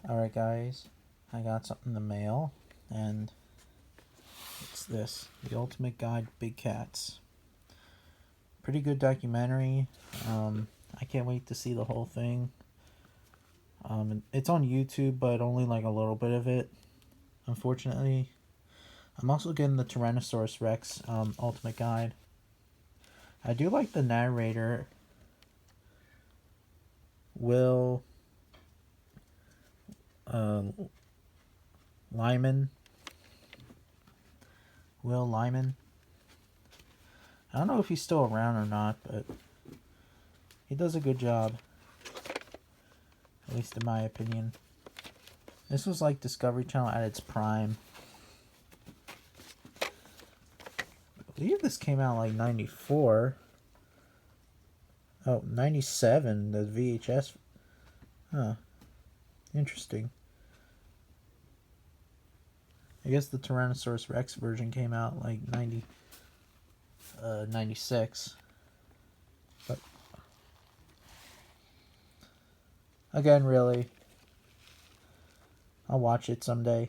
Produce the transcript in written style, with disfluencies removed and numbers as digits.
Alright guys, I got something in the mail, and it's this, The Ultimate Guide to Big Cats. Pretty good documentary. I can't wait to see the whole thing. It's on YouTube, but only like a little bit of it, unfortunately. I'm also getting the Tyrannosaurus Rex Ultimate Guide. I do like the narrator, Will Lyman. Will Lyman. I don't know if he's still around or not, but he does a good job. At least in my opinion. This was like Discovery Channel at its prime. I believe this came out like 94. Oh, 97, the VHS. Huh. Interesting. I guess the Tyrannosaurus Rex version came out like 96. But again, really, I'll watch it someday.